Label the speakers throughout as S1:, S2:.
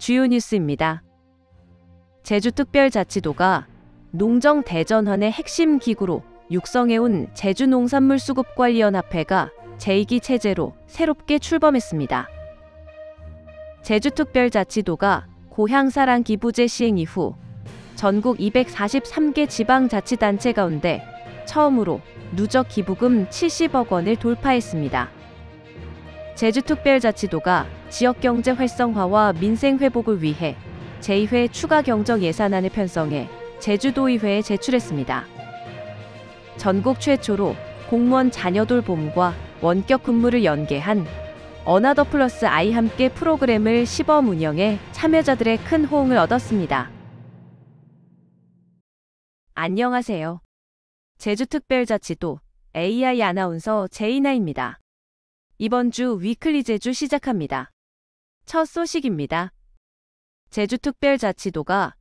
S1: 주요 뉴스입니다. 제주특별자치도가 농정대전환의 핵심 기구로 육성해온 제주농산물수급관리연합회가 제2기 체제로 새롭게 출범했습니다. 제주특별자치도가 고향사랑 기부제 시행 이후 전국 243개 지방자치단체 가운데 처음으로 누적 기부금 70억 원을 돌파했습니다. 제주특별자치도가 지역경제 활성화와 민생 회복을 위해 제2회 추가 경정 예산안을 편성해 제주도의회에 제출했습니다. 전국 최초로 공무원 자녀 돌봄과 원격 근무를 연계한 어나더 플러스 아이 함께 프로그램을 시범 운영해 참여자들의 큰 호응을 얻었습니다. 안녕하세요. 제주특별자치도 AI 아나운서 제이나입니다. 이번 주 위클리 제주 시작합니다. 첫 소식입니다. 제주특별자치도가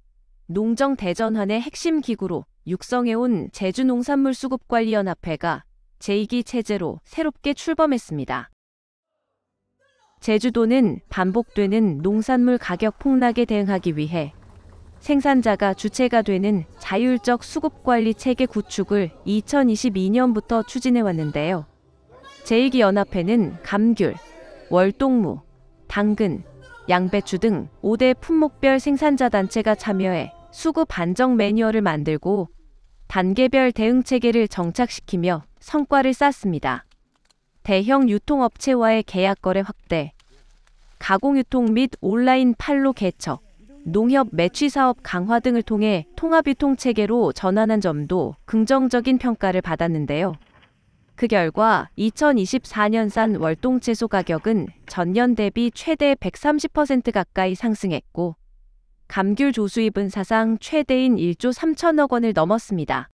S1: 농정대전환의 핵심 기구로 육성해온 제주농산물수급관리연합회가 제2기 체제로 새롭게 출범했습니다. 제주도는 반복되는 농산물 가격 폭락에 대응하기 위해 생산자가 주체가 되는 자율적 수급관리 체계 구축을 2022년부터 추진해왔는데요. 제2기 연합회는 감귤, 월동무, 당근, 양배추 등 5대 품목별 생산자 단체가 참여해 수급 안정 매뉴얼을 만들고 단계별 대응 체계를 정착시키며 성과를 쌓습니다. 대형 유통업체와의 계약 거래 확대, 가공유통 및 온라인 판로 개척, 농협 매취 사업 강화 등을 통해 통합유통 체계로 전환한 점도 긍정적인 평가를 받았는데요. 그 결과 2024년산 월동채소 가격은 전년 대비 최대 130% 가까이 상승했고 감귤 조수입은 사상 최대인 1조 3천억 원을 넘었습니다.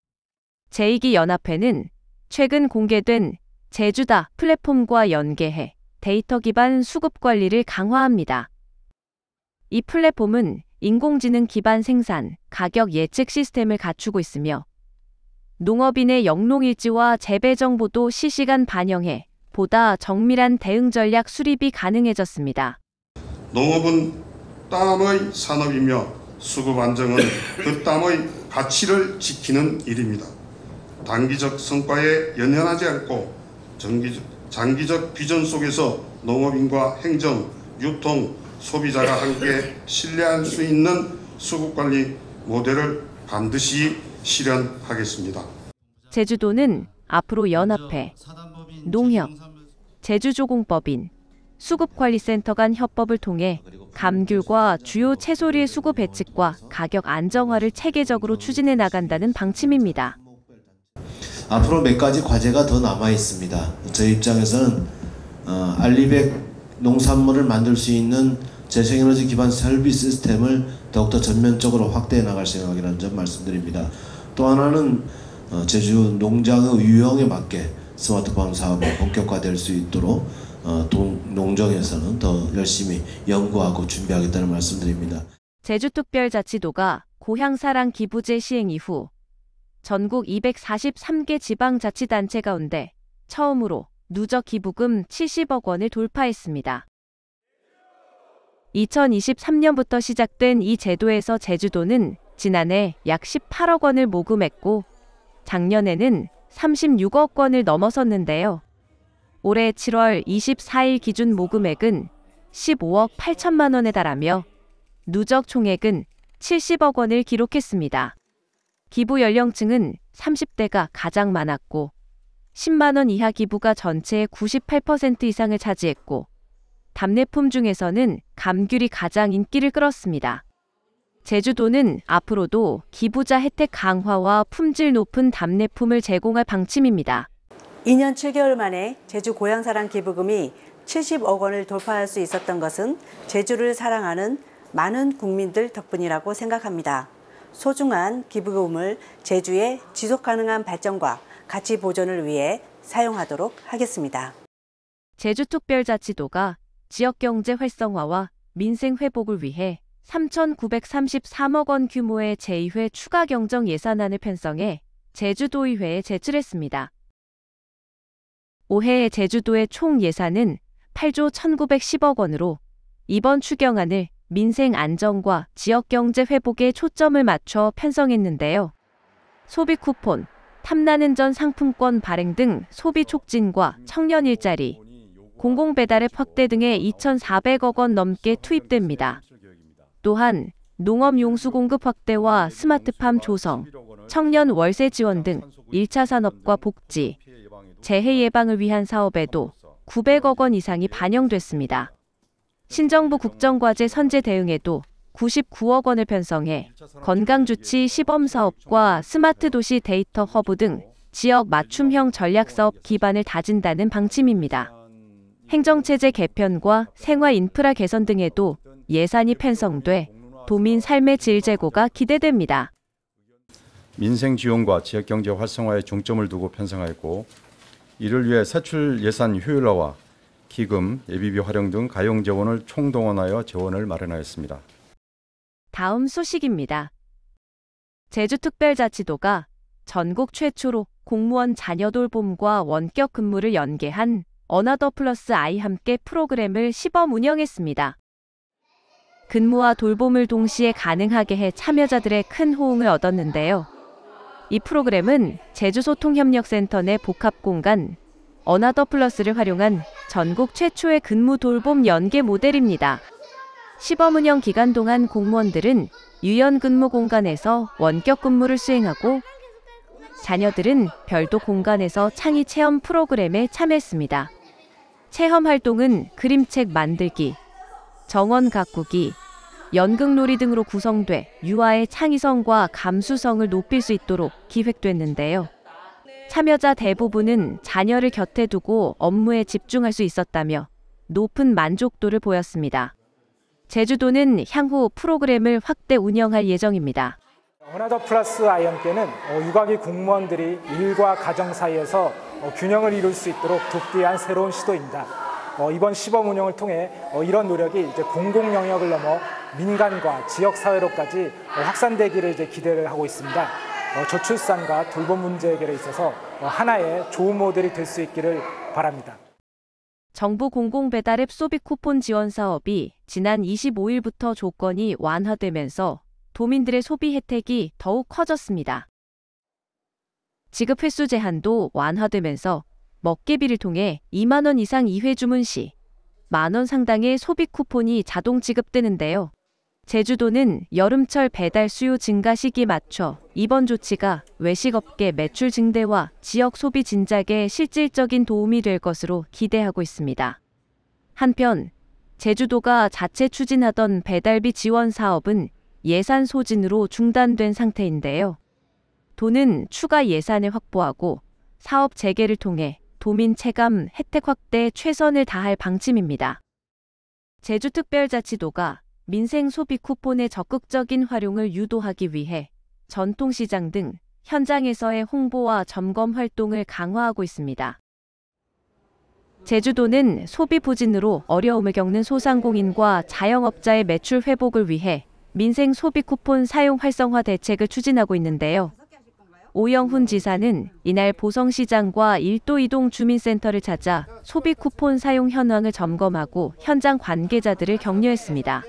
S1: 제2기 연합회는 최근 공개된 제주다 플랫폼과 연계해 데이터 기반 수급 관리를 강화합니다. 이 플랫폼은 인공지능 기반 생산, 가격 예측 시스템을 갖추고 있으며 농업인의 영농일지와 재배 정보도 실시간 반영해 보다 정밀한 대응 전략 수립이 가능해졌습니다.
S2: 농업은 땀의 산업이며 수급 안정은 그 땀의 가치를 지키는 일입니다. 단기적 성과에 연연하지 않고 장기적 비전 속에서 농업인과 행정, 유통, 소비자가 함께 신뢰할 수 있는 수급관리 모델을 반드시 실현하겠습니다.
S1: 제주도는 앞으로 연합회, 농협, 제주조공법인, 수급관리센터 간 협업을 통해 감귤과 주요 채소류의 수급 예측과 가격 안정화를 체계적으로 추진해 나간다는 방침입니다.
S3: 앞으로 몇 가지 과제가 더 남아 있습니다. 저희 입장에서는 알리백 농산물을 만들 수 있는 재생에너지 기반 설비 시스템을 더욱더 전면적으로 확대해 나갈 생각이라는 점 말씀드립니다. 또 하나는 제주 농장의 유형에 맞게 스마트팜 사업이 본격화될 수 있도록 농정에서는 더 열심히 연구하고 준비하겠다는 말씀드립니다.
S1: 제주특별자치도가 고향사랑 기부제 시행 이후 전국 243개 지방자치단체 가운데 처음으로 누적 기부금 70억 원을 돌파했습니다. 2023년부터 시작된 이 제도에서 제주도는 지난해 약 18억 원을 모금했고 작년에는 36억 원을 넘어섰는데요. 올해 7월 24일 기준 모금액은 15억 8천만 원에 달하며 누적 총액은 70억 원을 기록했습니다. 기부 연령층은 30대가 가장 많았고 10만 원 이하 기부가 전체의 98% 이상을 차지했고 답례품 중에서는 감귤이 가장 인기를 끌었습니다. 제주도는 앞으로도 기부자 혜택 강화와 품질 높은 답례품을 제공할 방침입니다.
S4: 2년 7개월 만에 제주 고향사랑 기부금이 70억 원을 돌파할 수 있었던 것은 제주를 사랑하는 많은 국민들 덕분이라고 생각합니다. 소중한 기부금을 제주의 지속가능한 발전과 가치 보존을 위해 사용하도록 하겠습니다.
S1: 제주특별자치도가 지역경제 활성화와 민생 회복을 위해 3,933억 원 규모의 제2회 추가 경정 예산안을 편성해 제주도의회에 제출했습니다. 올해 제주도의 총 예산은 8조 1,910억 원으로 이번 추경안을 민생 안정과 지역 경제 회복에 초점을 맞춰 편성했는데요. 소비 쿠폰, 탐나는 전 상품권 발행 등 소비 촉진과 청년 일자리, 공공배달앱 확대 등에 2,400억 원 넘게 투입됩니다. 또한 농업 용수 공급 확대와 스마트팜 조성, 청년 월세 지원 등 1차 산업과 복지, 재해 예방을 위한 사업에도 900억 원 이상이 반영됐습니다. 신정부 국정과제 선제 대응에도 99억 원을 편성해 건강주치 시범사업과 스마트도시 데이터 허브 등 지역 맞춤형 전략사업 기반을 다진다는 방침입니다. 행정체제 개편과 생활 인프라 개선 등에도 예산이 편성돼 도민 삶의 질 제고가 기대됩니다.
S5: 민생 지원과 지역경제 활성화에 중점을 두고 편성하였고 이를 위해 세출 예산 효율화와 기금, 예비비 활용 등 가용 재원을 총동원하여 재원을 마련하였습니다.
S1: 다음 소식입니다. 제주특별자치도가 전국 최초로 공무원 자녀 돌봄과 원격 근무를 연계한 어나더 플러스 아이 함께 프로그램을 시범 운영했습니다. 근무와 돌봄을 동시에 가능하게 해 참여자들의 큰 호응을 얻었는데요. 이 프로그램은 제주소통협력센터 내 복합공간 어나더 플러스를 활용한 전국 최초의 근무 돌봄 연계 모델입니다. 시범 운영 기간 동안 공무원들은 유연 근무 공간에서 원격 근무를 수행하고 자녀들은 별도 공간에서 창의 체험 프로그램에 참여했습니다. 체험 활동은 그림책 만들기, 정원 가꾸기, 연극놀이 등으로 구성돼 유아의 창의성과 감수성을 높일 수 있도록 기획됐는데요. 참여자 대부분은 자녀를 곁에 두고 업무에 집중할 수 있었다며 높은 만족도를 보였습니다. 제주도는 향후 프로그램을 확대 운영할 예정입니다.
S6: 어나더 플러스 아이 함께는 육아기 공무원들이 일과 가정 사이에서 균형을 이룰 수 있도록 돕기 위한 새로운 시도입니다. 이번 시범 운영을 통해 이런 노력이 이제 공공 영역을 넘어 민간과 지역 사회로까지 확산되기를 기대를 하고 있습니다. 저출산과 돌봄 문제 해결에 있어서 하나의 좋은 모델이 될 수 있기를 바랍니다.
S1: 정부 공공배달앱 소비 쿠폰 지원 사업이 지난 25일부터 조건이 완화되면서 도민들의 소비 혜택이 더욱 커졌습니다. 지급 횟수 제한도 완화되면서 먹개비를 통해 2만 원 이상 2회 주문 시 만 원 상당의 소비 쿠폰이 자동 지급되는데요. 제주도는 여름철 배달 수요 증가 시기에 맞춰 이번 조치가 외식업계 매출 증대와 지역 소비 진작에 실질적인 도움이 될 것으로 기대하고 있습니다. 한편 제주도가 자체 추진하던 배달비 지원 사업은 예산 소진으로 중단된 상태인데요. 도는 추가 예산을 확보하고 사업 재개를 통해 도민 체감 혜택 확대에 최선을 다할 방침입니다. 제주특별자치도가 민생 소비 쿠폰의 적극적인 활용을 유도하기 위해 전통시장 등 현장에서의 홍보와 점검 활동을 강화하고 있습니다. 제주도는 소비 부진으로 어려움을 겪는 소상공인과 자영업자의 매출 회복을 위해 민생 소비 쿠폰 사용 활성화 대책을 추진하고 있는데요. 오영훈 지사는 이날 보성시장과 일도 이동 주민센터를 찾아 소비 쿠폰 사용 현황을 점검하고 현장 관계자들을 격려했습니다.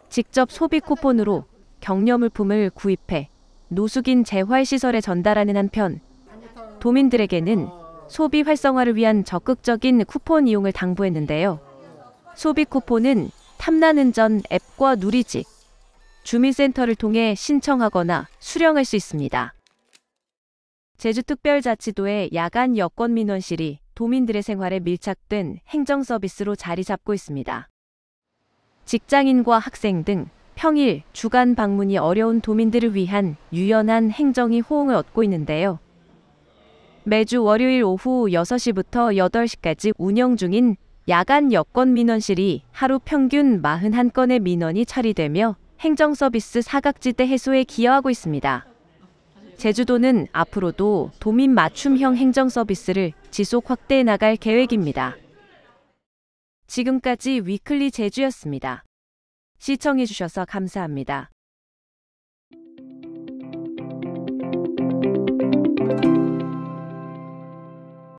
S1: 직접 소비 쿠폰으로 격려물품을 구입해 노숙인 재활시설에 전달하는 한편 도민들에게는 소비 활성화를 위한 적극적인 쿠폰 이용을 당부했는데요. 소비 쿠폰은 탐나는 전 앱과 누리집, 주민센터를 통해 신청하거나 수령할 수 있습니다. 제주특별자치도의 야간 여권민원실이 도민들의 생활에 밀착된 행정 서비스로 자리 잡고 있습니다. 직장인과 학생 등 평일, 주간 방문이 어려운 도민들을 위한 유연한 행정이 호응을 얻고 있는데요. 매주 월요일 오후 6시부터 8시까지 운영 중인 야간 여권민원실이 하루 평균 41건의 민원이 처리되며 행정 서비스 사각지대 해소에 기여하고 있습니다. 제주도는 앞으로도 도민 맞춤형 행정 서비스를 지속 확대해 나갈 계획입니다. 지금까지 위클리 제주였습니다. 시청해주셔서 감사합니다.